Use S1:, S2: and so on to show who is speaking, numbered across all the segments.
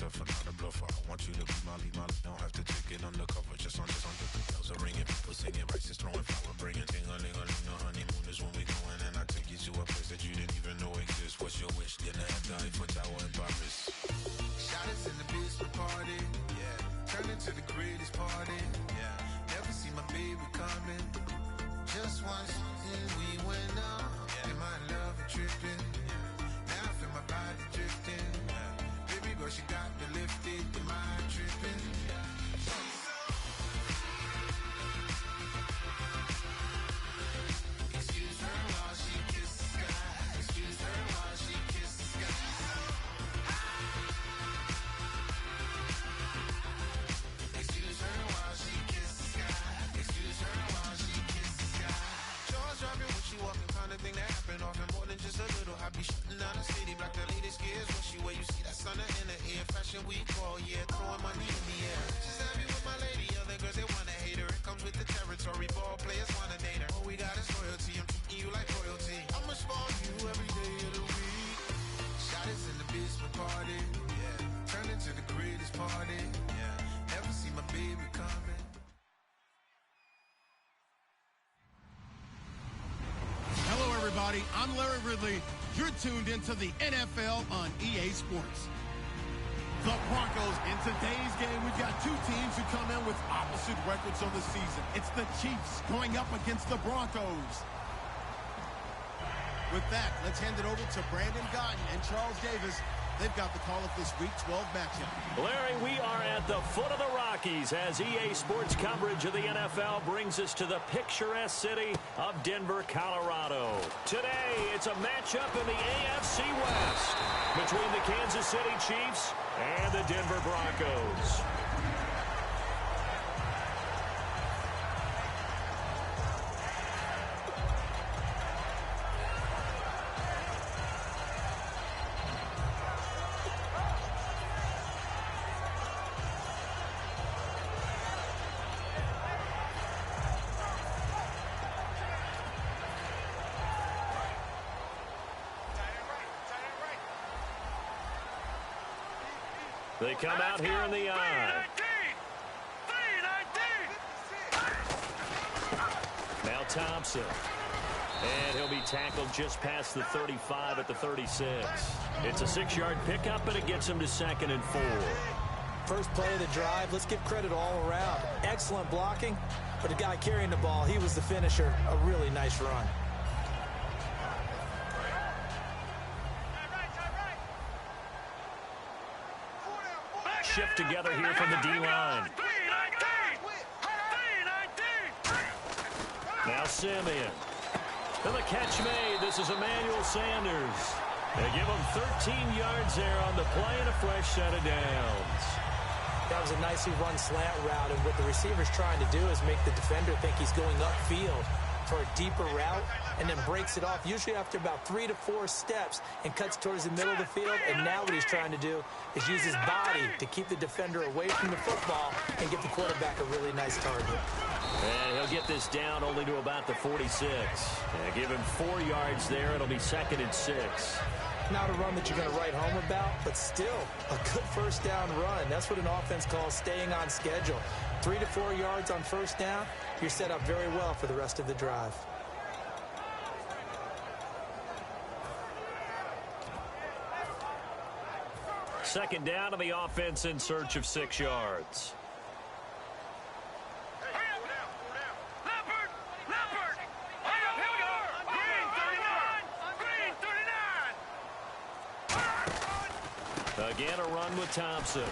S1: tougher, not a bluffer. I want you to be Molly. Don't have to take it undercover. Just under the bells are ringing. People singing, rice is throwing flower, bringing ting-a-ling-a-ling. The honeymoon is when we going, and I take you to a place that you didn't even know exists. What's your wish? Dinner at the Eiffel Tower in Paris. Shot us in the basement party. Yeah. Turn into the greatest party. Yeah. Never see my baby coming. Just once, and we went up. Yeah. And my love and tripping. Yeah. Now I feel my body drifting. Yeah. Baby girl, she got me lifted. The mind tripping. Yeah. Excuse her while she kisses the sky. Excuse her while she kisses the sky. Excuse her while she kisses the sky. Excuse her while she kisses the sky. Jaws dropping when she walking, kind of thing that happen often. More than just a little. I be shutting down the city, black the latest gears. When she wear, you see that sun in the air. Fashion week all year, throwing money in the air. She's happy with my lady. Other girls they wanna hate her. It comes with the territory. Ball players wanna date her. All we got is loyalty. I'm treating you like royalty. I'ma spoil you every day of the week. Shot us in the basement party. Yeah. Turn into the greatest party. Yeah. Never see my baby coming.
S2: Hello, everybody. I'm Larry Ridley. You're tuned into the NFL on EA Sports. The Broncos. In today's game, we've got two teams who come in with opposite records on the season. It's the Chiefs going up against the Broncos. With that, let's hand it over to Brandon Gotton and Charles Davis. They've got the call of this Week 12 matchup.
S3: Larry, we are at the foot of the Rockies as EA Sports coverage of the NFL brings us to the picturesque city of Denver, Colorado. Today, it's a matchup in the AFC West between the Kansas City Chiefs and the Denver Broncos. They come out here in the eye. Now Thompson. And he'll be tackled just past the 35 at the 36. It's a 6-yard pickup, and it gets him to 2nd and 4.
S4: First play of the drive, let's give credit all around. Excellent blocking, but the guy carrying the ball, he was the finisher. A really nice run.
S3: Shift together here from the D-line. Now Simeon. And the catch made. This is Emmanuel Sanders. They give him 13 yards there on the play and a fresh set of downs.
S4: That was a nicely run slant route, and what the receiver's trying to do is make the defender think he's going upfield for a deeper route, and then breaks it off, usually after about 3 to 4 steps, and cuts towards the middle of the field. And now what he's trying to do is use his body to keep the defender away from the football and give the quarterback a really nice target.
S3: And he'll get this down only to about the 46. And give him 4 yards there. It'll be 2nd and 6.
S4: Not a run that you're going to write home about, but still a good first down run. That's what an offense calls staying on schedule. 3 to 4 yards on first down, you're set up very well for the rest of the drive.
S3: Second down, and the offense in search of 6 yards. Again, a run with Thompson.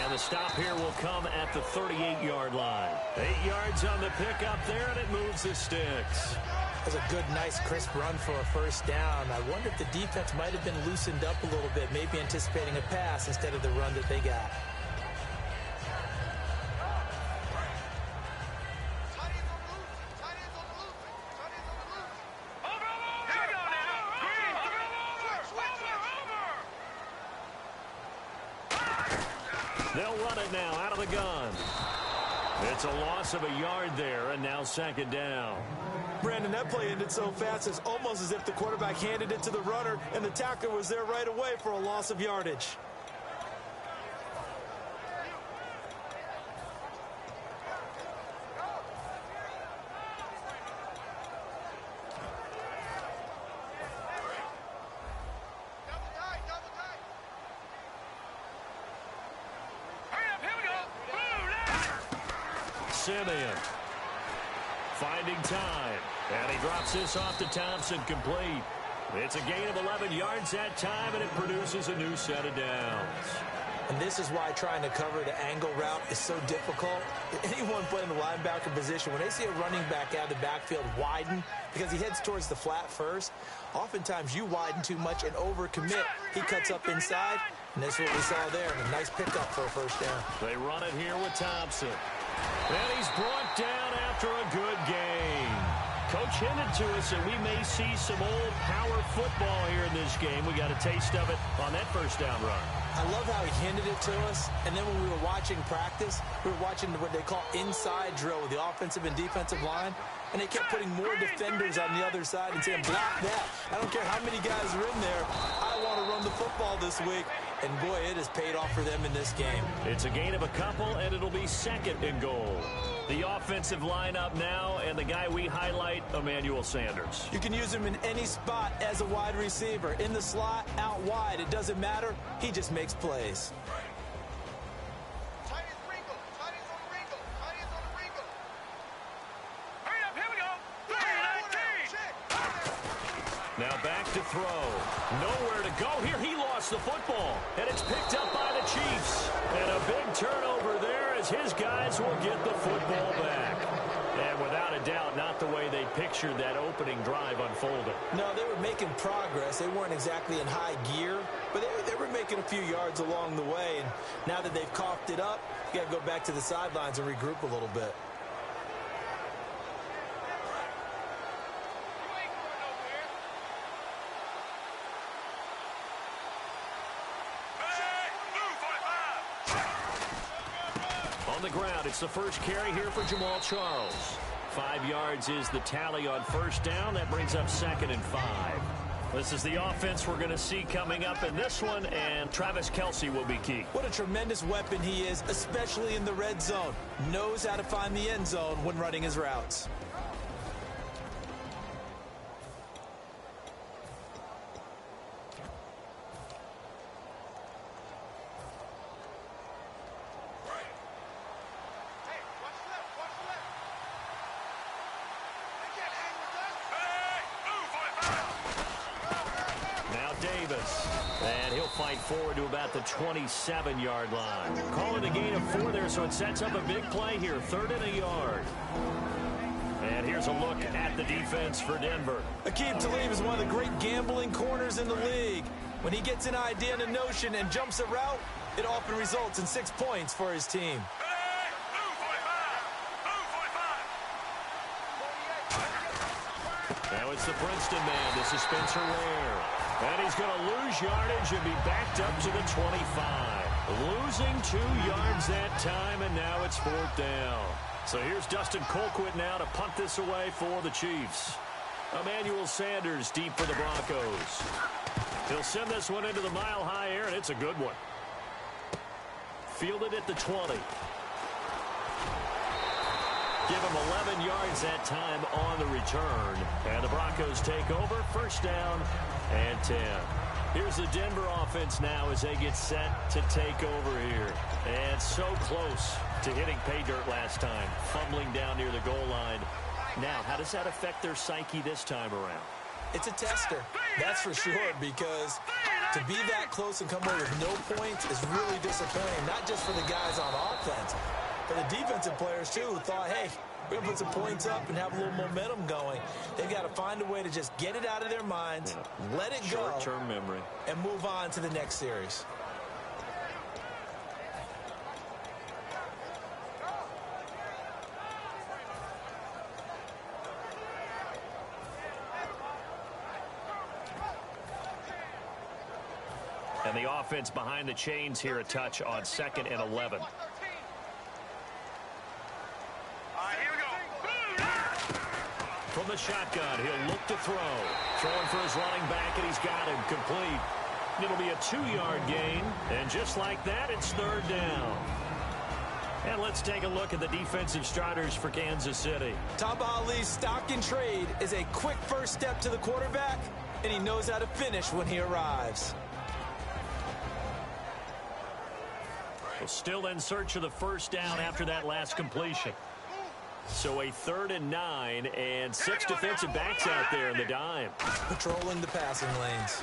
S3: And the stop here will come at the 38-yard line. 8 yards on the pickup there, and it moves the sticks.
S4: That's a good, nice, crisp run for a first down. I wonder if the defense might have been loosened up a little bit, maybe anticipating a pass instead of the run that they got.
S3: They'll run it now out of the gun. It's a loss of a yard there, and now 2nd down.
S4: Brandon, that play ended so fast, it's almost as if the quarterback handed it to the runner, and the tackler was there right away for a loss of yardage.
S3: Simeon. Finding time. And he drops this off to Thompson, complete. It's a gain of 11 yards that time, and it produces a new set of downs.
S4: And this is why trying to cover the angle route is so difficult. Anyone playing the linebacker position, when they see a running back out of the backfield widen because he heads towards the flat first, oftentimes you widen too much and overcommit. He cuts up inside, and that's what we saw there. A nice pickup for a first down.
S3: They run it here with Thompson. And he's brought down after a good game. Coach hinted to us that we may see some old power football here in this game. We got a taste of it on that first down run.
S4: I love how he hinted it to us, and then when we were watching practice, we were watching what they call inside drill with the offensive and defensive line, and they kept putting more defenders on the other side and saying, block that. I don't care how many guys are in there. I want to run the football this week. And, boy, it has paid off for them in this game.
S3: It's a gain of a couple, and it'll be second and goal. The offensive lineup now, and the guy we highlight, Emmanuel Sanders.
S4: You can use him in any spot as a wide receiver. In the slot, out wide. It doesn't matter. He just makes plays.
S3: Now back to throw. Nowhere to go here. He lost the football, and it's picked up by the Chiefs. And a big turnover there as his guys will get the football back. And without a doubt, not the way they pictured that opening drive unfolding.
S4: No, they were making progress. They weren't exactly in high gear, but they were making a few yards along the way. And now that they've coughed it up, you got to go back to the sidelines and regroup a little bit.
S3: On the ground, it's the first carry here for Jamal Charles. 5 yards is the tally on first down. That brings up 2nd and 5. This is the offense we're going to see coming up in this one, and Travis Kelce will be key.
S4: What a tremendous weapon he is, especially in the red zone. Knows how to find the end zone when running his routes.
S3: And he'll fight forward to about the 27-yard line. Calling a gain of 4 there, so it sets up a big play here. 3rd and a yard. And here's a look at the defense for Denver.
S4: Aqib Talib is one of the great gambling corners in the league. When he gets an idea and a notion and jumps a route, it often results in 6 points for his team.
S3: Now it's the Princeton man. This is Spencer Ware. And he's going to lose yardage and be backed up to the 25. Losing 2 yards that time, and now it's 4th down. So here's Dustin Colquitt now to punt this away for the Chiefs. Emmanuel Sanders deep for the Broncos. He'll send this one into the mile-high air, and it's a good one. Fielded at the 20. Give him 11 yards that time on the return. And the Broncos take over. First down and 10. Here's the Denver offense now as they get set to take over here. And so close to hitting pay dirt last time. Fumbling down near the goal line. Now, how does that affect their psyche this time around?
S4: It's a tester, that's for sure, because to be that close and come away with no points is really disappointing, not just for the guys on offense, but the defensive players, too, who thought, hey, we're going to put some points up and have a little momentum going. They've got to find a way to just get it out of their minds, let it go,
S3: short-term memory,
S4: and move on to the next series.
S3: And the offense behind the chains here a touch on 2nd and 11. From the shotgun, he'll look to throw. Throwing for his running back, and he's got him complete. It'll be a 2-yard gain, and just like that, it's 3rd down. And let's take a look at the defensive starters for Kansas City.
S4: Tamba Hali's stock in trade is a quick first step to the quarterback, and he knows how to finish when he arrives.
S3: Well, still in search of the first down after that last completion. So a 3rd and 9 and 6 defensive backs out there in the dime.
S4: Patrolling the passing lanes.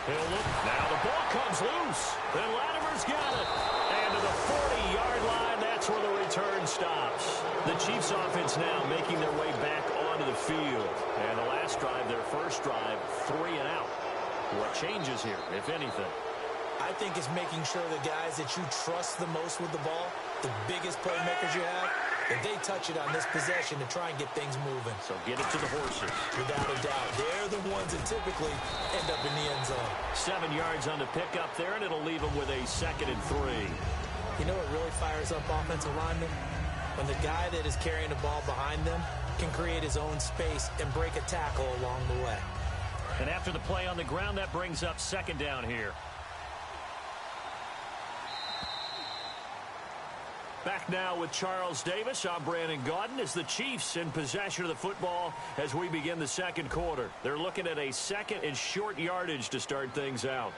S3: He'll look. Now the ball comes loose. Then Latimer's got it. And to the 40-yard line, that's where the return stops. The Chiefs offense now making their way back onto the field. And the last drive, their first drive, 3 and out. What changes here, if anything?
S4: I think it's making sure the guys that you trust the most with the ball, the biggest playmakers you have, that they touch it on this possession to try and get things moving.
S3: So get it to the horses.
S4: Without a doubt. They're the ones that typically end up in the end zone.
S3: 7 yards on the pickup there, and it'll leave them with a 2nd and 3.
S4: You know what really fires up offensive linemen? When the guy that is carrying the ball behind them can create his own space and break a tackle along the way.
S3: And after the play on the ground, that brings up 2nd down here. Back now with Charles Davis. I'm Brandon Gaudin as the Chiefs in possession of the football as we begin the second quarter. They're looking at a 2nd and short yardage to start things out.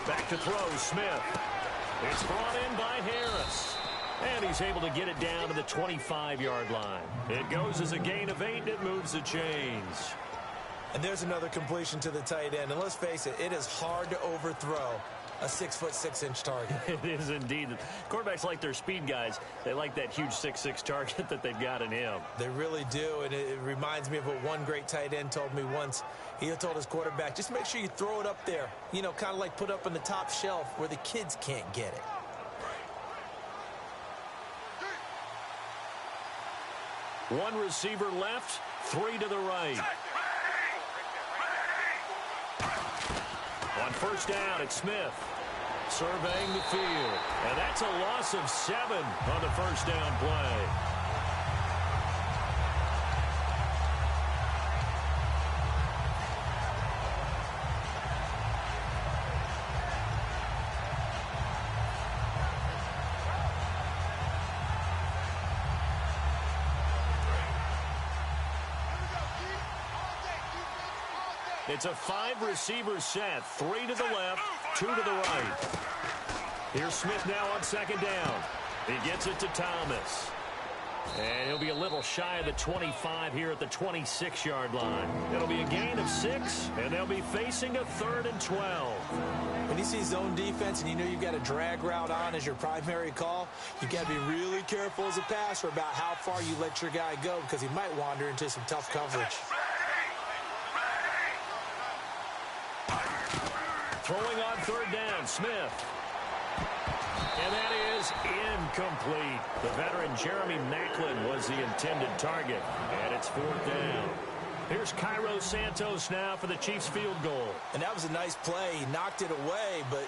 S3: Back to throw, Smith. It's brought in by Harris. And he's able to get it down to the 25-yard line. It goes as a gain of 8, and it moves the chains.
S4: And there's another completion to the tight end. And let's face it, it is hard to overthrow a 6'6" target.
S3: It is indeed. Quarterbacks like their speed guys. They like that huge 6'6" target that they've got in him.
S4: They really do, and it reminds me of what one great tight end told me once. He told his quarterback, just make sure you throw it up there. You know, kind of like put up on the top shelf where the kids can't get it.
S3: One receiver left, 3 to the right. On first down, it's Smith surveying the field. And that's a loss of 7 on the first down play. It's a 5-receiver set, 3 to the left, 2 to the right. Here's Smith now on second down. He gets it to Thomas. And he'll be a little shy of the 25 here at the 26-yard line. It'll be a gain of 6, and they'll be facing a 3rd and 12.
S4: When you see zone defense and you know you've got a drag route on as your primary call, you've got to be really careful as a passer about how far you let your guy go because he might wander into some tough coverage.
S3: Throwing on third down, Smith. And that is incomplete. The veteran Jeremy Maclin was the intended target. And it's 4th down. Here's Cairo Santos now for the Chiefs field goal.
S4: And that was a nice play. He knocked it away, but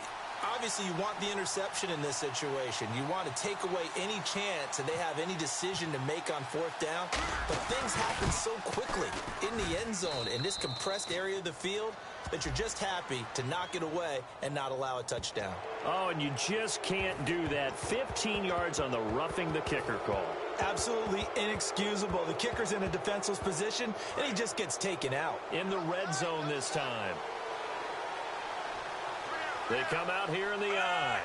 S4: obviously you want the interception in this situation. You want to take away any chance that they have any decision to make on 4th down. But things happen so quickly in the end zone in this compressed area of the field that you're just happy to knock it away and not allow a touchdown.
S3: Oh, and you just can't do that. 15 yards on the roughing the kicker call.
S4: Absolutely inexcusable. The kicker's in a defenseless position, and he just gets taken out.
S3: In the red zone this time. They come out here in the eye.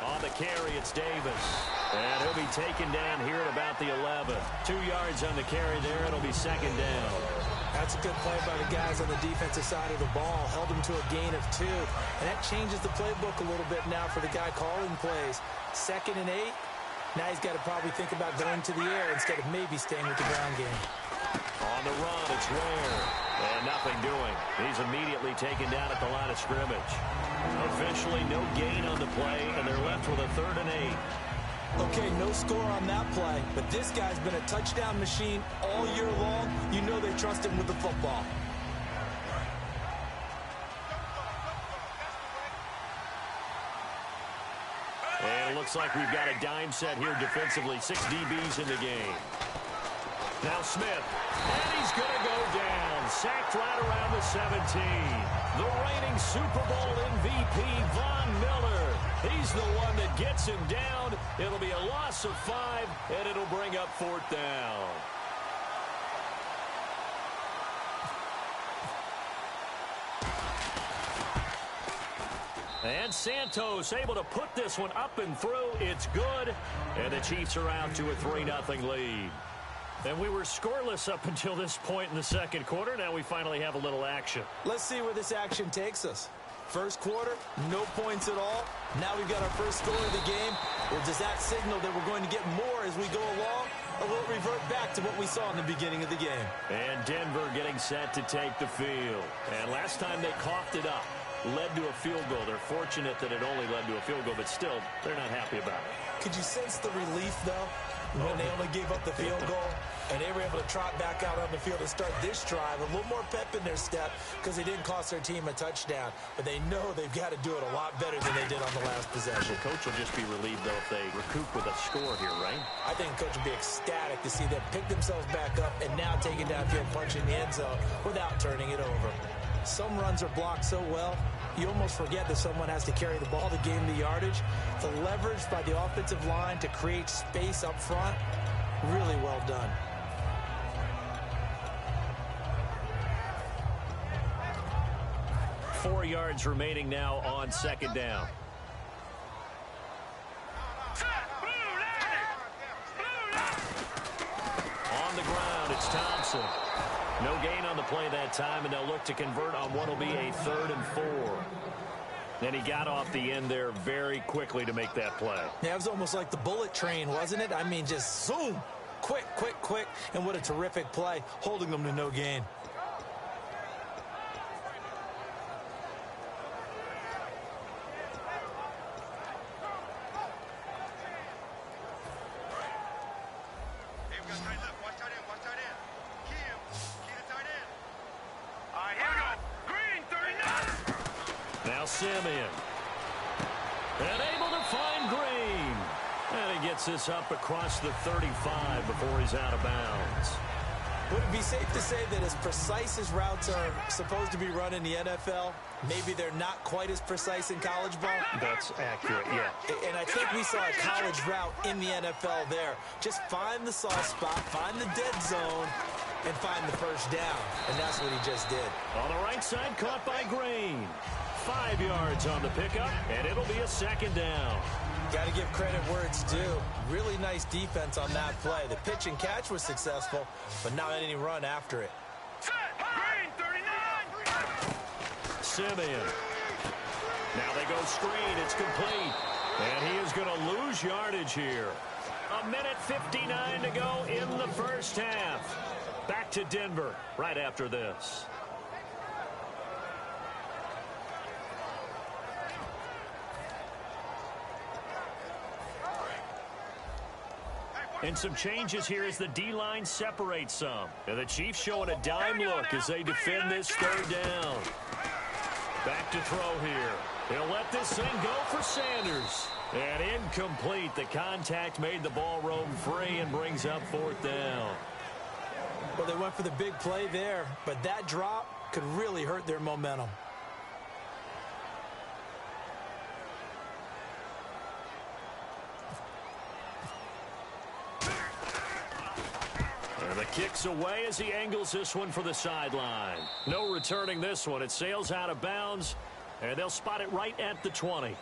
S3: On the carry, it's Davis. And he'll be taken down here at about the 11. 2 yards on the carry there. It'll be 2nd down.
S4: That's a good play by the guys on the defensive side of the ball. Held him to a gain of 2. And that changes the playbook a little bit now for the guy calling plays. 2nd and 8. Now he's got to probably think about going to the air instead of maybe staying with the ground game.
S3: On the run, it's Ware. And nothing doing. He's immediately taken down at the line of scrimmage. Officially no gain on the play, and they're left with a 3rd and 8.
S4: Okay, no score on that play, but this guy's been a touchdown machine all year long. You know they trust him with the football.
S3: And it looks like we've got a dime set here defensively. 6 DBs in the game. Now Smith, and he's going to go down. Sacked right around the 17. The reigning Super Bowl MVP, Von Miller. He's the one that gets him down. It'll be a loss of 5, and it'll bring up 4th down. And Santos able to put this one up and through. It's good. And the Chiefs are out to a 3-0 lead. And we were scoreless up until this point in the second quarter. Now we finally have a little action.
S4: Let's see where this action takes us. First quarter, no points at all. Now we've got our first score of the game. Or does that signal that we're going to get more as we go along? Or will it revert back to what we saw in the beginning of the game?
S3: And Denver getting set to take the field. And last time they coughed it up. Led to a field goal. They're fortunate that it only led to a field goal, but still, they're not happy about it.
S4: Could you sense the relief, though, when they only gave up the field goal and they were able to trot back out on the field and start this drive? A little more pep in their step because they didn't cost their team a touchdown, but they know they've got to do it a lot better than they did on the last possession.
S3: The coach will just be relieved, though, if they recoup with a score here, right?
S4: I think coach will be ecstatic to see them pick themselves back up and now take it downfield, punching the end zone without turning it over. Some runs are blocked so well, you almost forget that someone has to carry the ball to gain the yardage. The leverage by the offensive line to create space up front, really well done.
S3: Four yards remaining now on second down. On the ground, it's Thompson. No gain on the play that time, and they'll look to convert on what will be a 3rd and 4. Then he got off the end there very quickly to make that play.
S4: Yeah, it was almost like the bullet train, wasn't it? I mean, just zoom, quick, quick, quick, and what a terrific play, holding them to no gain.
S3: Simeon. And able to find Green. And he gets this up across the 35 before he's out of bounds.
S4: Would it be safe to say that as precise as routes are supposed to be run in the NFL, maybe they're not quite as precise in college ball?
S3: That's accurate, yeah.
S4: And I think we saw a college route in the NFL there. Just find the soft spot, find the dead zone, and find the first down. And that's what he just did.
S3: On the right side, caught by Green. 5 yards on the pickup, and it'll be a 2nd down.
S4: Got to give credit where it's due. Really nice defense on that play. The pitch and catch was successful, but not any run after it.
S3: Green, 39. Simeon. Now they go screen. It's complete. And he is going to lose yardage here. 1:59 to go in the first half. Back to Denver right after this. And some changes here as the D-line separates some. And the Chiefs showing a dime look as they defend this 3rd down. Back to throw here. He'll let this thing go for Sanders. And incomplete. The contact made the ball roam free and brings up 4th down.
S4: Well, they went for the big play there, but that drop could really hurt their momentum.
S3: And the kick's away as he angles this one for the sideline. No returning this one. It sails out of bounds, and they'll spot it right at the 20.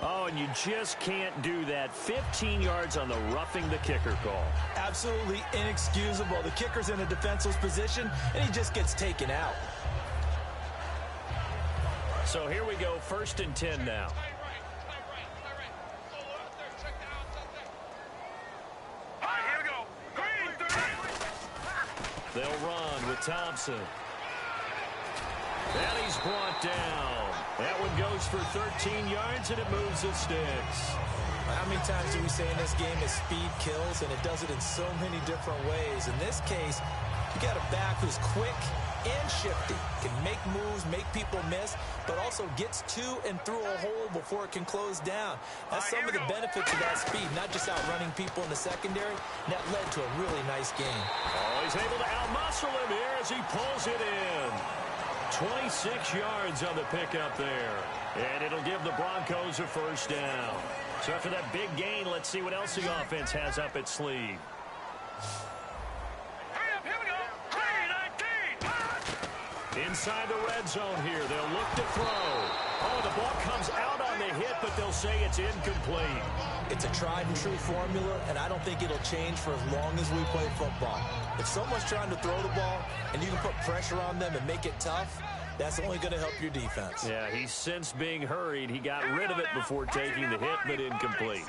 S3: Oh, and you just can't do that. 15 yards on the roughing the kicker call.
S4: Absolutely inexcusable. The kicker's in a defenseless position, and he just gets taken out.
S3: So here we go, 1st and 10 now. They'll run with Thompson. And he's brought down. That one goes for 13 yards, and it moves the sticks.
S4: How many times do we say in this game that speed kills, and it does it in so many different ways? In this case, you got a back who's quick, and shifty. Can make moves, make people miss, but also gets to and through a hole before it can close down. That's some of the benefits of that speed, not just outrunning people in the secondary. And that led to a really nice game.
S3: Oh, he's able to outmuscle him here as he pulls it in. 26 yards on the pickup there. And it'll give the Broncos a first down. So after that big gain, let's see what else the offense has up its sleeve. Inside the red zone here, they'll look to throw. Oh, the ball comes out on the hit, but they'll say it's incomplete.
S4: It's a tried-and-true formula, and I don't think it'll change for as long as we play football. If someone's trying to throw the ball and you can put pressure on them and make it tough, that's only going to help your defense.
S3: Yeah, he's since being hurried. He got rid of it before taking the hit, but incomplete.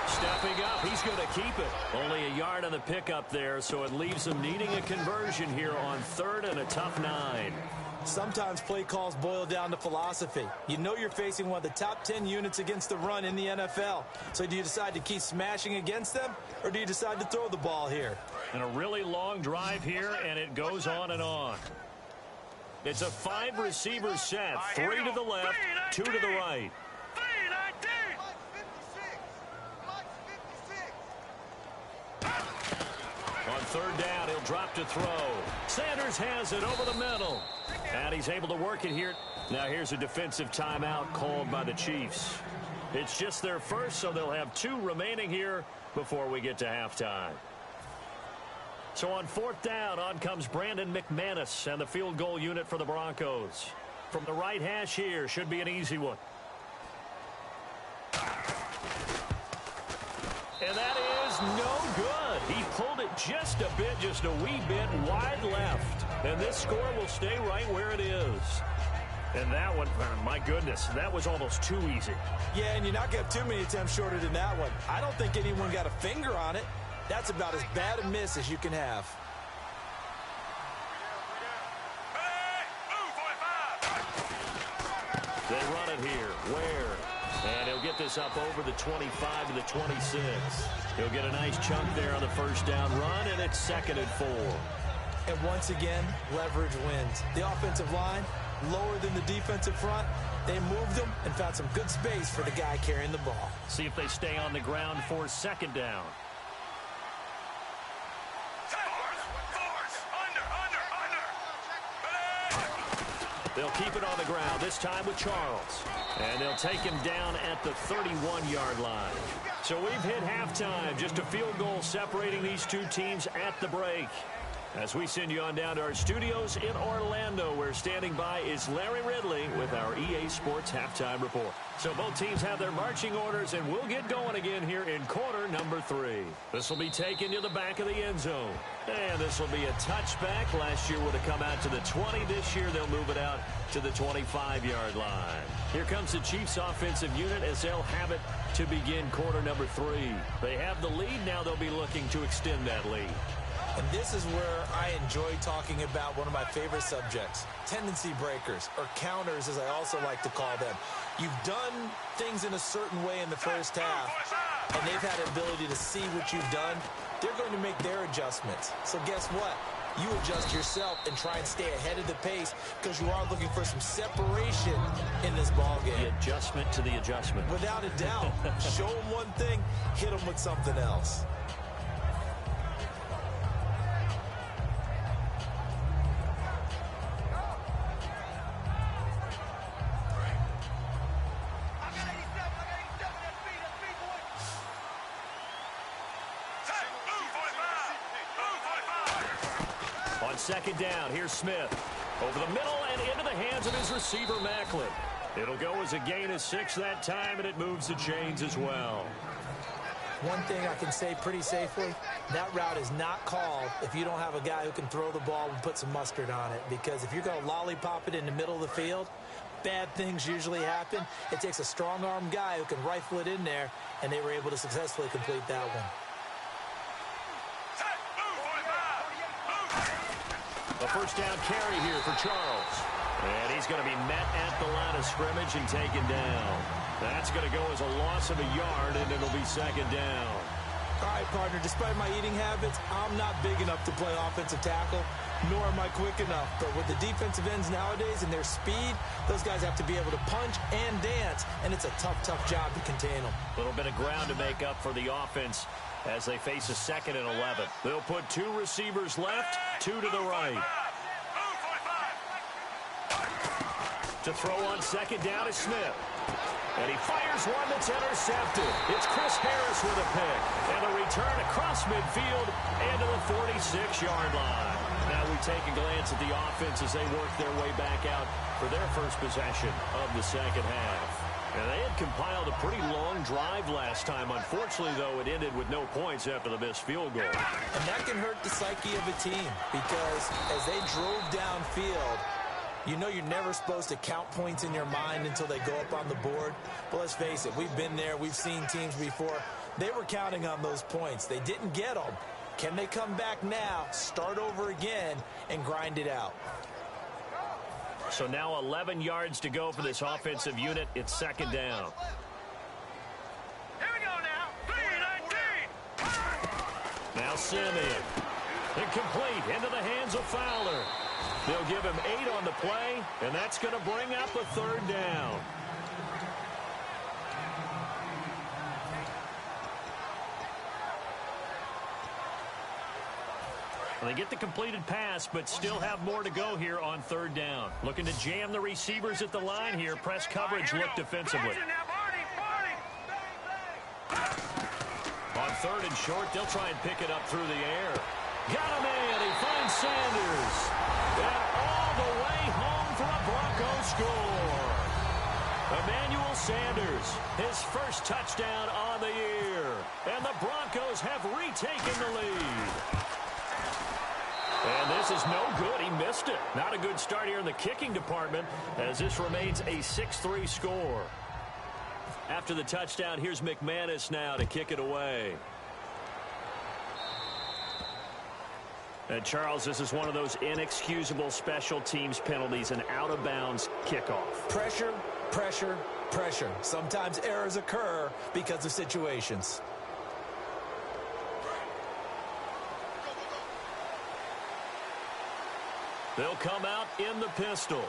S3: Stepping up, he's going to keep it. Only a yard on the pickup there, so it leaves them needing a conversion here on 3rd and a tough 9.
S4: Sometimes play calls boil down to philosophy. You know you're facing one of the top 10 units against the run in the NFL. So do you decide to keep smashing against them, or do you decide to throw the ball here?
S3: And a really long drive here, and it goes on and on. It's a 5-receiver set. 3 to the left, 2 to the right. On 3rd down, he'll drop to throw. Sanders has it over the middle. And he's able to work it here. Now here's a defensive timeout called by the Chiefs. It's just their first, so they'll have 2 remaining here before we get to halftime. So on 4th down, on comes Brandon McManus and the field goal unit for the Broncos. From the right hash here, should be an easy one. And that is no good. He pulled it just a bit, just a wee bit wide left. And this score will stay right where it is. And that one, my goodness, that was almost too easy.
S4: Yeah, and you're not going to have too many attempts shorter than that one. I don't think anyone got a finger on it. That's about as bad a miss as you can have.
S3: They run it here. Where? And he'll get this up over the 25 to the 26. He'll get a nice chunk there on the first down run, and it's 2nd and 4.
S4: And once again, leverage wins. The offensive line, lower than the defensive front. They moved them and found some good space for the guy carrying the ball.
S3: See if they stay on the ground for 2nd down. They'll keep it on the ground, this time with Charles. And they'll take him down at the 31-yard line. So we've hit halftime, just a field goal separating these 2 teams at the break. As we send you on down to our studios in Orlando, where standing by is Larry Ridley with our EA Sports Halftime Report. So both teams have their marching orders, and we'll get going again here in quarter number 3. This will be taken to the back of the end zone. And this will be a touchback. Last year would have come out to the 20. This year they'll move it out to the 25-yard line. Here comes the Chiefs offensive unit as they'll have it to begin quarter number 3. They have the lead. Now they'll be looking to extend that lead.
S4: And this is where I enjoy talking about one of my favorite subjects, tendency breakers, or counters as I also like to call them. You've done things in a certain way in the first half, and they've had the ability to see what you've done. They're going to make their adjustments. So guess what? You adjust yourself and try and stay ahead of the pace because you are looking for some separation in this ballgame.
S3: The adjustment to the adjustment.
S4: Without a doubt. Show them one thing, hit them with something else.
S3: On 2nd down, here's Smith. Over the middle and into the hands of his receiver, Macklin. It'll go as a gain of 6 that time, and it moves the chains as well.
S4: One thing I can say pretty safely, that route is not called if you don't have a guy who can throw the ball and put some mustard on it. Because if you're going to lollipop it in the middle of the field, bad things usually happen. It takes a strong-arm guy who can rifle it in there, and they were able to successfully complete that one.
S3: A first down carry here for Charles. And he's going to be met at the line of scrimmage and taken down. That's going to go as a loss of a yard, and it'll be second down.
S4: All right, partner, despite my eating habits, I'm not big enough to play offensive tackle, nor am I quick enough. But with the defensive ends nowadays and their speed, those guys have to be able to punch and dance, and it's a tough, tough job to contain them.
S3: A little bit of ground to make up for the offense as they face a 2nd and 11. They'll put 2 receivers left, 2 to the right. To throw on second down is Smith. And he fires one that's intercepted. It's Chris Harris with a pick. And a return across midfield and to the 46-yard line. Now we take a glance at the offense as they work their way back out for their first possession of the second half. And they had compiled a pretty long drive last time. Unfortunately, though, it ended with no points after the missed field goal.
S4: And that can hurt the psyche of a team because as they drove downfield, you know you're never supposed to count points in your mind until they go up on the board. But let's face it, we've been there. We've seen teams before. They were counting on those points. They didn't get them. Can they come back now, start over again, and grind it out?
S3: So now 11 yards to go for this offensive unit. It's second down.
S5: Here we go now. 3-19.
S3: Now Simeon. Incomplete into the hands of Fowler. They'll give him 8 on the play, and that's going to bring up a 3rd down. They get the completed pass, but still have more to go here on 3rd down. Looking to jam the receivers at the line here. Press coverage look defensively. On 3rd and short, they'll try and pick it up through the air. Got a man. He finds Sanders. And all the way home for a Broncos score. Emmanuel Sanders, his first touchdown on the year. And the Broncos have retaken the lead. And this is no good. He missed it. Not a good start here in the kicking department as this remains a 6-3 score. After the touchdown, here's McManus now to kick it away. And Charles, this is one of those inexcusable special teams penalties, an out-of-bounds kickoff.
S4: Pressure, pressure, pressure. Sometimes errors occur because of situations.
S3: They'll come out in the pistol.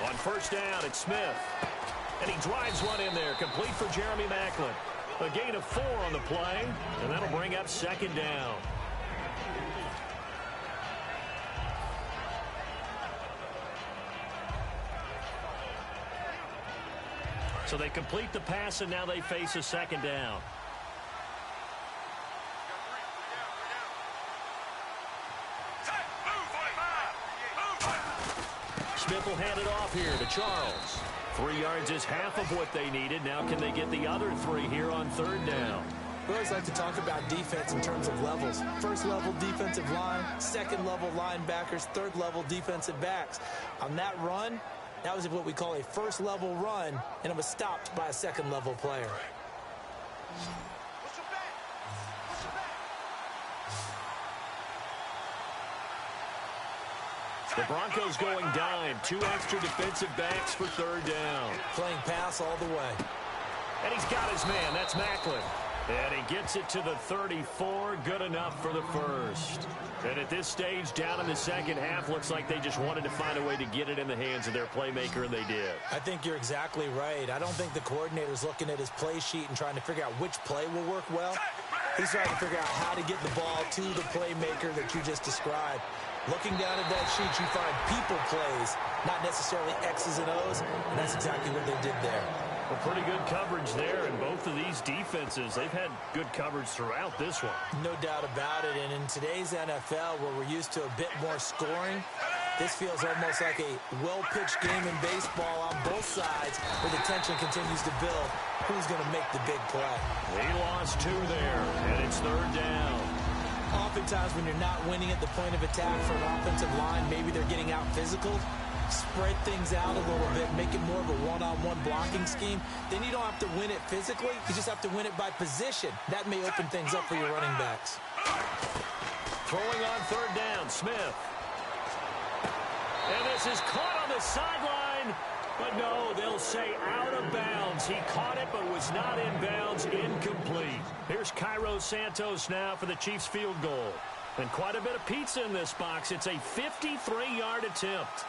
S3: On 1st down, it's Smith. And he drives one in there, complete for Jeremy Maclin. A gain of 4 on the play, and that'll bring up 2nd down. So they complete the pass, and now they face a 2nd down. Smith will hand it off here to Charles. 3 yards is half of what they needed. Now can they get the other 3 here on 3rd down?
S4: We always like to talk about defense in terms of levels. 1st level defensive line, 2nd level linebackers, 3rd level defensive backs. On that run, that was what we call a 1st level run, and it was stopped by a 2nd level player.
S3: The Broncos going dime. 2 extra defensive backs for 3rd down.
S4: Playing pass all the way.
S3: And he's got his man. That's Maclin. And he gets it to the 34. Good enough for the 1st. And at this stage, down in the 2nd half, looks like they just wanted to find a way to get it in the hands of their playmaker, and they did.
S4: I think you're exactly right. I don't think the coordinator's looking at his play sheet and trying to figure out which play will work well. He's trying to figure out how to get the ball to the playmaker that you just described. Looking down at that sheet, you find people plays, not necessarily X's and O's, and that's exactly what they did there.
S3: Well, pretty good coverage there, and both of these defenses, they've had good coverage throughout this one.
S4: No doubt about it, and in today's NFL, where we're used to a bit more scoring, this feels almost like a well-pitched game in baseball on both sides, where the tension continues to build. Who's going to make the big play?
S3: He lost 2 there, and it's 3rd down.
S4: Oftentimes when you're not winning at the point of attack for an offensive line, maybe they're getting out physical, spread things out a little bit, make it more of a one-on-one blocking scheme. Then you don't have to win it physically. You just have to win it by position. That may open things up for your running backs.
S3: Throwing on 3rd down, Smith. This is caught on the sideline. But no, they'll say out of bounds. He caught it but was not in bounds. Incomplete. Here's Cairo Santos now for the Chiefs field goal. And quite a bit of pizza in this box. It's a 53-yard attempt.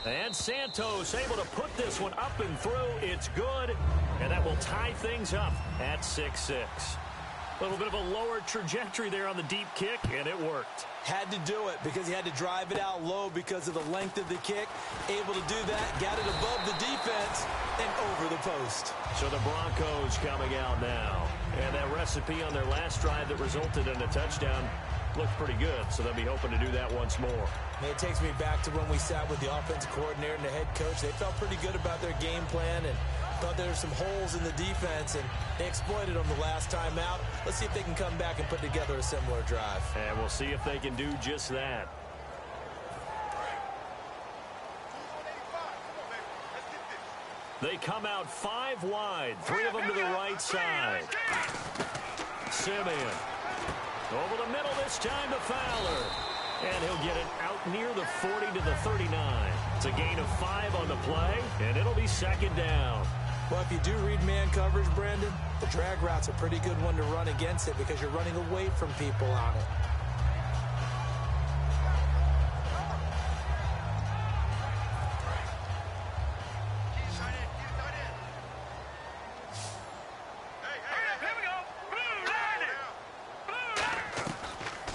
S3: And Santos able to put this one up and through. It's good. And that will tie things up at 6-6. A little bit of a lower trajectory there on the deep kick, and it worked.
S4: Had to do it because he had to drive it out low because of the length of the kick. Able to do that, got it above the defense, and over the post.
S3: So the Broncos coming out now. And that recipe on their last drive that resulted in a touchdown looked pretty good, so they'll be hoping to do that once more.
S4: It takes me back to when we sat with the offensive coordinator and the head coach. They felt pretty good about their game plan and thought there were some holes in the defense, and they exploited them the last time out. Let's see if they can come back and put together a similar drive.
S3: And we'll see if they can do just that. They come out 5 wide, 3 of them to the right side. Simeon. Over the middle this time to Fowler. And he'll get it out near the 40 to the 39. It's a gain of 5 on the play, and it'll be second down.
S4: Well, if you do read man coverage, Brandon, the drag route's a pretty good one to run against it because you're running away from people on it.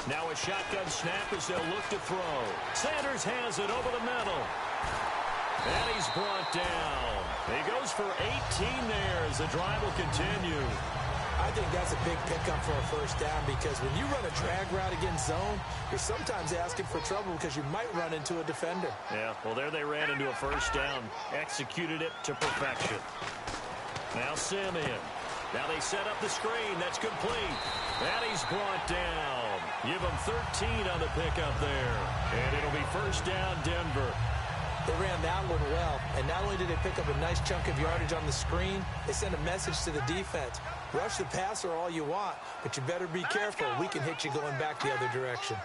S3: Now a shotgun snap as they'll look to throw. Sanders has it over the middle. And he's brought down. He goes for 18 there as the drive will continue.
S4: I think that's a big pickup for a first down because when you run a drag route against zone, you're sometimes asking for trouble because you might run into a defender.
S3: Yeah, well, there they ran into a first down. Executed it to perfection. Now Simeon. Now they set up the screen. That's complete. And he's brought down. Give him 13 on the pickup there. And it'll be first down, Denver.
S4: They ran that one well, and not only did they pick up a nice chunk of yardage on the screen, they sent a message to the defense. Rush the passer all you want, but you better be careful. We can hit you going back the other direction.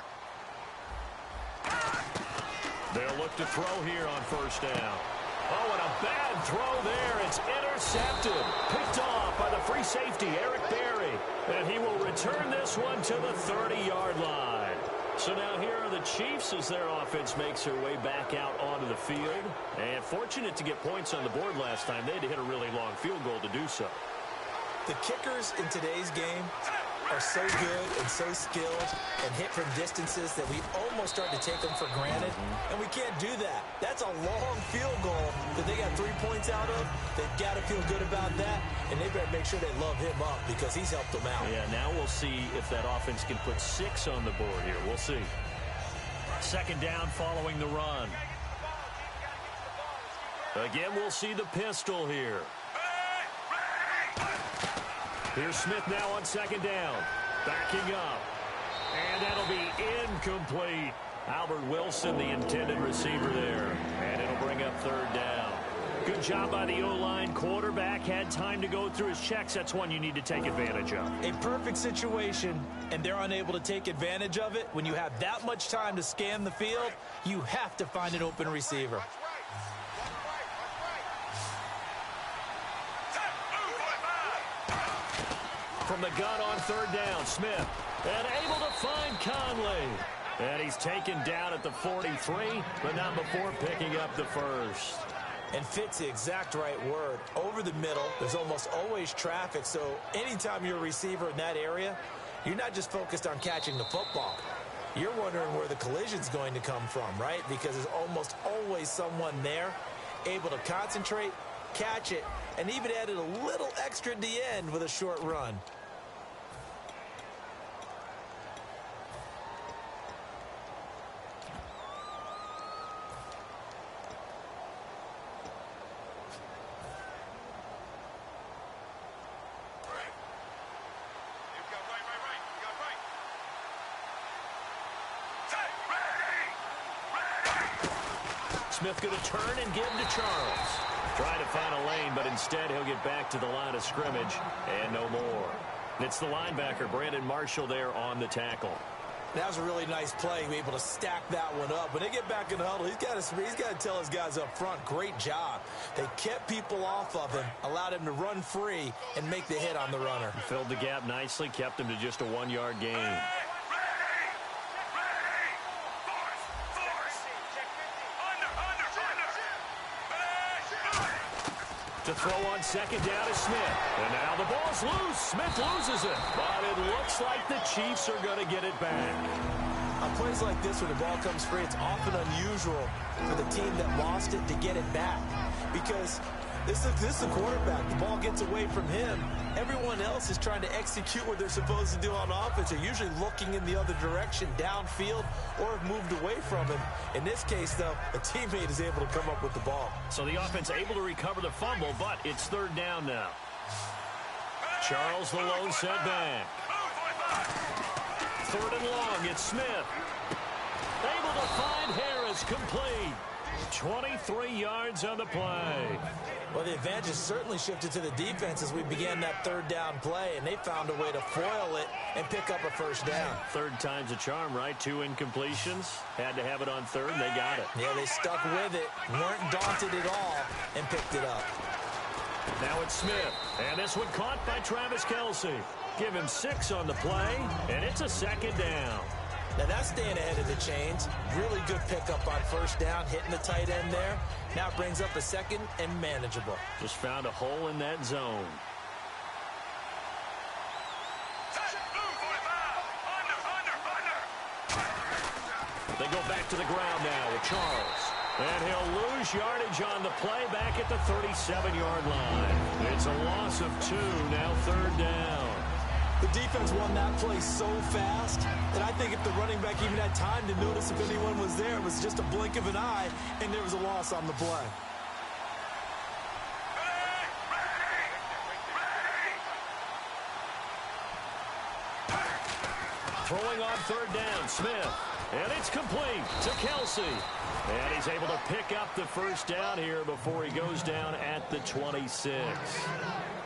S3: They'll look to throw here on first down. Oh, and a bad throw there. It's intercepted. Picked off by the free safety, Eric Berry. And he will return this one to the 30-yard line. So now here are the Chiefs as their offense makes their way back out onto the field. And fortunate to get points on the board last time. They had to hit a really long field goal to do so.
S4: The kickers in today's game are so good and so skilled and hit from distances that we almost start to take them for granted. And we can't do that. That's a long field goal that they got 3 points out of. They've got to feel good about that, and they better make sure they love him up because he's helped them out.
S3: Yeah, now we'll see if that offense can put 6 on the board here. We'll see. Second down following the run. Again, we'll see the pistol here. Here's Smith now on second down. Backing up. And that'll be incomplete. Albert Wilson, the intended receiver there. And it'll bring up third down. Good job by the O-line. Quarterback had time to go through his checks. That's one you need to take advantage of.
S4: A perfect situation, and they're unable to take advantage of it. When you have that much time to scan the field, you have to find an open receiver.
S3: From the gun on third down, Smith. And able to find Conley. And he's taken down at the 43, but not before picking up the first.
S4: And fit's the exact right word. Over the middle, there's almost always traffic, so anytime you're a receiver in that area, you're not just focused on catching the football. You're wondering where the collision's going to come from, right? Because there's almost always someone there able to concentrate, catch it, and even added a little extra at the end with a short run.
S3: Smith going to turn and give to Charles. Trying to find a lane, but instead he'll get back to the line of scrimmage and no more. It's the linebacker, Brandon Marshall, there on the tackle.
S4: That was a really nice play, be able to stack that one up. When they get back in the huddle, he's got to tell his guys up front, great job. They kept people off of him, allowed him to run free and make the hit on the runner.
S3: Filled the gap nicely, kept him to just a 1-yard gain. To throw on second down is Smith. And now the ball's loose. Smith loses it. But it looks like the Chiefs are going to get it back.
S4: On plays like this, when the ball comes free, it's often unusual for the team that lost it to get it back. Because this is the quarterback. The ball gets away from him. Everyone else is trying to execute what they're supposed to do on offense. They're usually looking in the other direction, downfield, or have moved away from him. In this case, though, a teammate is able to come up with the ball.
S3: So the offense able to recover the fumble, but it's third down now. Charles the lone setback. Third and long, it's Smith. Able to find Harris, complete. 23 yards on the play.
S4: Well, the advantage has certainly shifted to the defense as we began that third down play, and they found a way to foil it and pick up a first down.
S3: Third time's a charm, right? 2 incompletions. Had to have it on third, and they got it.
S4: Yeah, they stuck with it, weren't daunted at all, and picked it up.
S3: Now it's Smith, and this one caught by Travis Kelce. Give him 6 on the play, and it's a second down.
S4: Now that's staying ahead of the chains. Really good pickup on first down, hitting the tight end there. Now it brings up a second and manageable.
S3: Just found a hole in that zone. They go back to the ground now with Charles. And he'll lose yardage on the play back at the 37-yard line. It's a loss of 2, now third down.
S4: The defense won that play so fast that I think if the running back even had time to notice if anyone was there, it was just a blink of an eye, and there was a loss on the play.
S3: Throwing on third down, Smith. And it's complete to Kelce. And he's able to pick up the first down here before he goes down at the 26.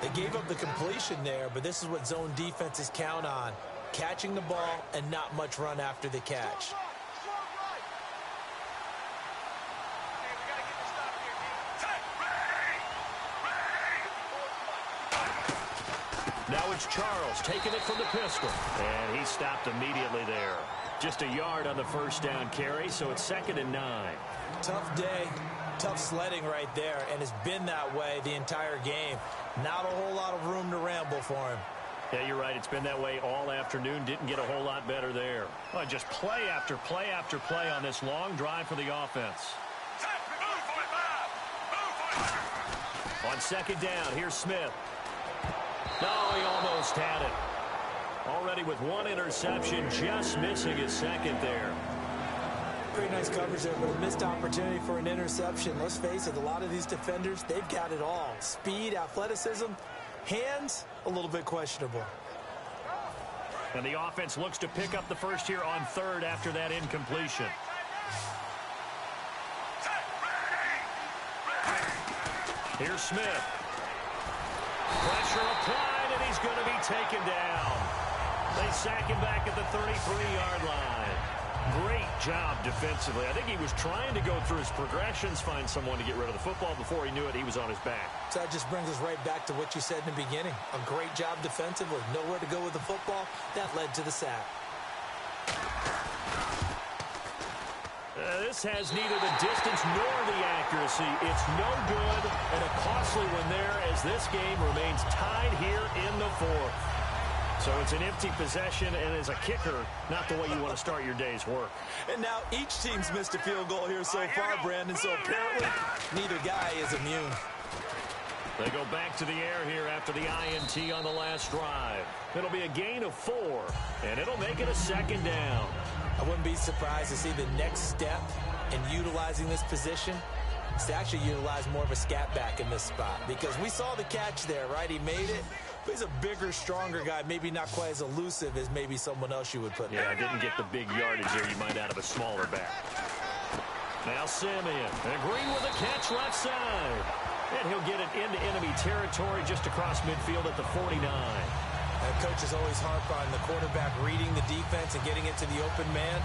S4: They gave up the completion there, but this is what zone defenses count on. Catching the ball and not much run after the catch.
S3: Now it's Charles taking it from the pistol. And he stopped immediately there. Just a yard on the first down carry, so it's 2nd and 9.
S4: Tough day, tough sledding right there, and it's been that way the entire game. Not a whole lot of room to ramble for him.
S3: Yeah, you're right. It's been that way all afternoon. Didn't get a whole lot better there. Well, just play after play after play on this long drive for the offense. On second down, here's Smith. No, he almost had it. Already with 1 interception, just missing his second there.
S4: Pretty nice coverage there, but a missed opportunity for an interception. Let's face it, a lot of these defenders, they've got it all. Speed, athleticism, hands, a little bit questionable.
S3: And the offense looks to pick up the first here on third after that incompletion. Here's Smith. Pressure applied, and he's going to be taken down. They sack him back at the 33-yard line. Great job defensively. I think he was trying to go through his progressions, find someone to get rid of the football. Before he knew it, he was on his back.
S4: So that just brings us right back to what you said in the beginning. A great job defensively. Nowhere to go with the football. That led to the sack.
S3: This has neither the distance nor the accuracy. It's no good and a costly one there as this game remains tied here in the 4th. So it's an empty possession, and as a kicker, not the way you want to start your day's work.
S4: And now each team's missed a field goal here so far, Brandon, so apparently neither guy is immune.
S3: They go back to the air here after the INT on the last drive. It'll be a gain of 4, and it'll make it a second down.
S4: I wouldn't be surprised to see the next step in utilizing this position is to actually utilize more of a scat back in this spot, because we saw the catch there, right? He made it. But he's a bigger, stronger guy, maybe not quite as elusive as maybe someone else you would put there.
S3: Yeah, I didn't get the big yardage there you might out of a smaller back. Now Simeon, and Green with a catch left side. And he'll get it into enemy territory just across midfield at the 49.
S4: Coaches always harp on the quarterback reading the defense and getting it to the open man.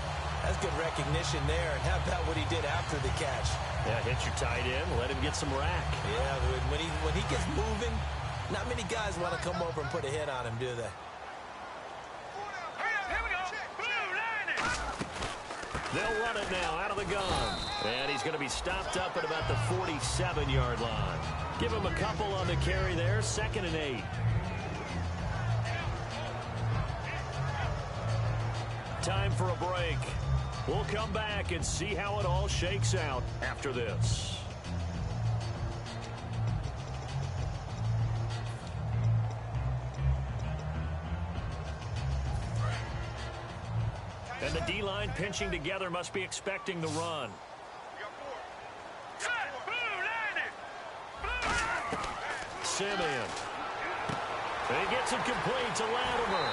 S4: That's good recognition there. And how about what he did after the catch?
S3: Yeah, hit your tight end, let him get some rack.
S4: Yeah, when he gets moving, not many guys want to come over and put a hit on him, do they?
S5: Here we go. Blue line it.
S3: They'll run it now out of the gun. And he's going to be stopped up at about the 47-yard line. Give him a couple on the carry there, 2nd and 8. Time for a break. We'll come back and see how it all shakes out after this. And the D-line pinching together must be expecting the run.
S5: Set. Blue line it.
S3: Simeon. He gets it complete to Latimer.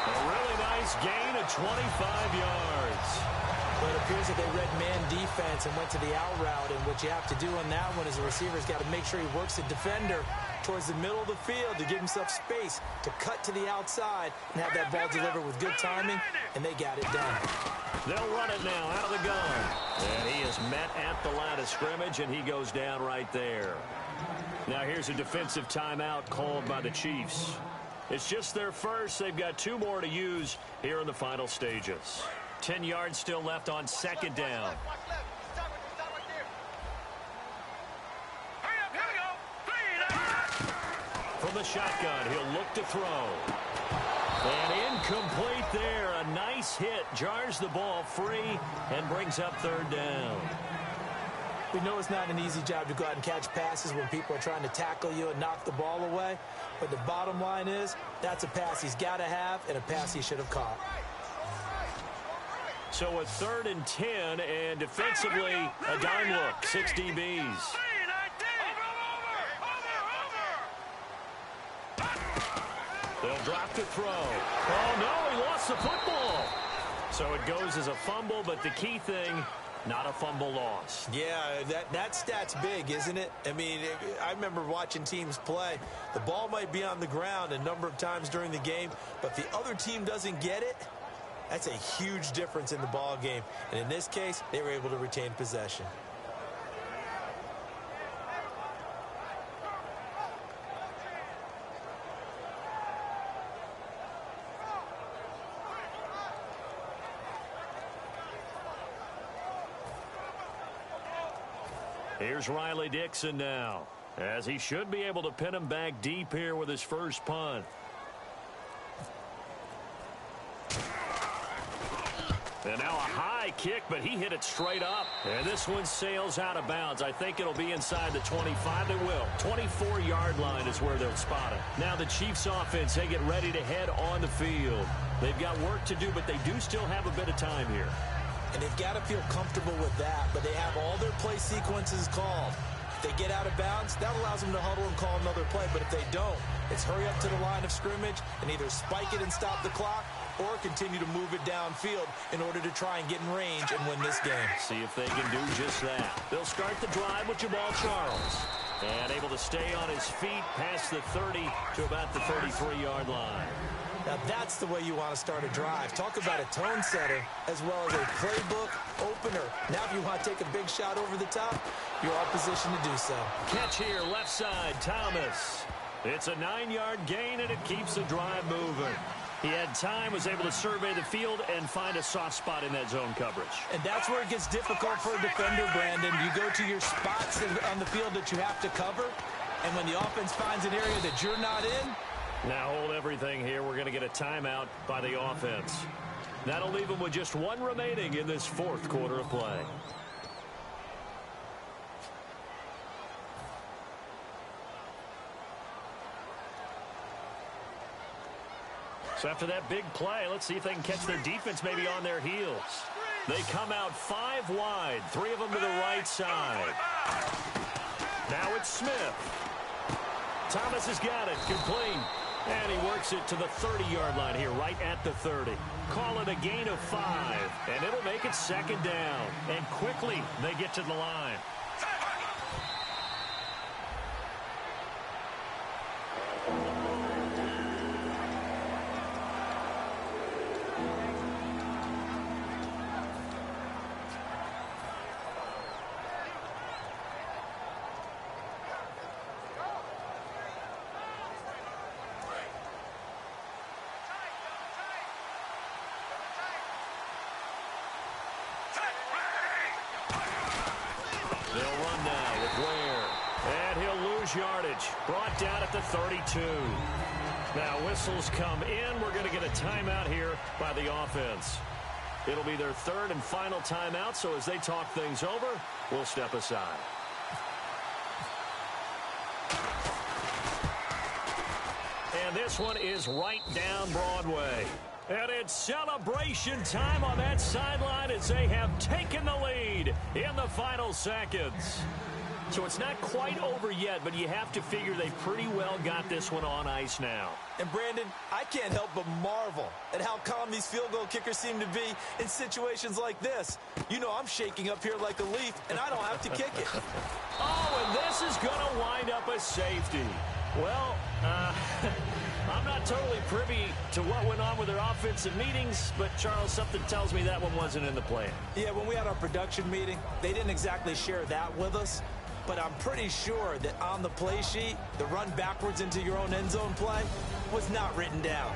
S3: A really nice gain of 25 yards.
S4: But it appears that they read man defense and went to the out route. And what you have to do on that one is the receiver's got to make sure he works the defender towards the middle of the field to give himself space to cut to the outside and have that ball delivered with good timing, and they got it done.
S3: They'll run it now out of the gun. And he is met at the line of scrimmage, and he goes down right there. Now here's a defensive timeout called by the Chiefs. It's just their first. They've got 2 more to use here in the final stages. 10 yards still left on 2nd down. From the shotgun, he'll look to throw. And incomplete there. A nice hit. Jars the ball free and brings up 3rd down.
S4: We know it's not an easy job to go out and catch passes when people are trying to tackle you and knock the ball away. But the bottom line is, that's a pass he's got to have and a pass he should have caught.
S3: So a 3rd and 10, and defensively, a dime look. 6 DBs. They'll drop to throw. Oh, no, he lost the football. So it goes as a fumble, but the key thing, not a fumble loss.
S4: Yeah, that stat's big, isn't it? I mean, I remember watching teams play. The ball might be on the ground a number of times during the game, but if the other team doesn't get it, that's a huge difference in the ball game. And in this case, they were able to retain possession.
S3: Here's Riley Dixon now, as he should be able to pin him back deep here with his first punt. And now a high kick, but he hit it straight up. And this one sails out of bounds. I think it'll be inside the 25. It will. 24-yard line is where they'll spot it. Now the Chiefs offense, they get ready to head on the field. They've got work to do, but they do still have a bit of time here.
S4: And they've got to feel comfortable with that, but they have all their play sequences called. If they get out of bounds, that allows them to huddle and call another play. But if they don't, it's hurry up to the line of scrimmage and either spike it and stop the clock or continue to move it downfield in order to try and get in range and win this game.
S3: See if they can do just that. They'll start the drive with Jamal Charles. And able to stay on his feet past the 30 to about the 33-yard line.
S4: Now that's the way you want to start a drive. Talk about a tone setter as well as a playbook opener. Now if you want to take a big shot over the top, you're all positioned to do so.
S3: Catch here, left side, Thomas. It's a 9-yard gain, and it keeps the drive moving. He had time, was able to survey the field and find a soft spot in that zone coverage.
S4: And that's where it gets difficult for a defender, Brandon. You go to your spots on the field that you have to cover, and when the offense finds an area that you're not in,
S3: now hold everything here. We're going to get a timeout by the offense. That'll leave them with just 1 remaining in this 4th quarter of play. So after that big play, let's see if they can catch their defense maybe on their heels. They come out 5 wide, 3 of them to the right side. Now it's Smith. Thomas has got it, complete. And he works it to the 30-yard line here, right at the 30. Call it a gain of 5, and it'll make it 2nd down. And quickly, they get to the line. yardage. Brought down at the 32. Now whistles come in. We're going to get a timeout here by the offense. It'll be their third and final timeout, so as they talk things over, we'll step aside. And this one is right down Broadway. And it's celebration time on that sideline as they have taken the lead in the final seconds. So it's not quite over yet, but you have to figure they pretty well got this one on ice now.
S4: And, Brandon, I can't help but marvel at how calm these field goal kickers seem to be in situations like this. You know I'm shaking up here like a leaf, and I don't have to kick it.
S3: Oh, and this is going to wind up a safety. Well, I'm not totally privy to what went on with their offensive meetings, but, Charles, something tells me that one wasn't in the plan.
S4: Yeah, when we had our production meeting, they didn't exactly share that with us. But I'm pretty sure that on the play sheet, the run backwards into your own end zone play was not written down.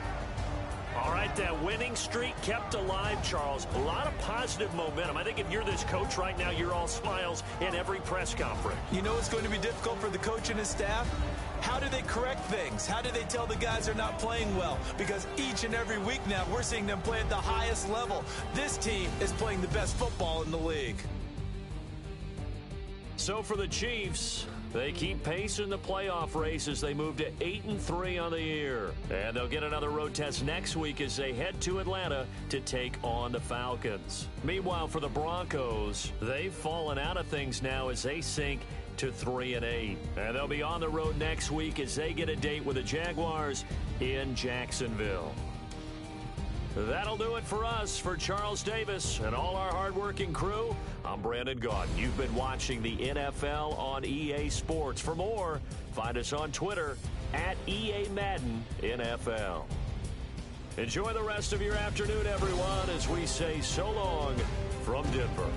S3: All right, that winning streak kept alive, Charles. A lot of positive momentum. I think if you're this coach right now, you're all smiles in every press conference.
S4: You know what's going to be difficult for the coach and his staff? How do they correct things? How do they tell the guys they're not playing well? Because each and every week now, we're seeing them play at the highest level. This team is playing the best football in the league.
S3: So for the Chiefs, they keep pace in the playoff race as they move to 8-3 on the year. And they'll get another road test next week as they head to Atlanta to take on the Falcons. Meanwhile, for the Broncos, they've fallen out of things now as they sink to 3-8. And they'll be on the road next week as they get a date with the Jaguars in Jacksonville. That'll do it for us. For Charles Davis and all our hardworking crew, I'm Brandon Gaudin. You've been watching the NFL on EA Sports. For more, find us on Twitter at EA Madden NFL. Enjoy the rest of your afternoon, everyone, as we say so long from Denver.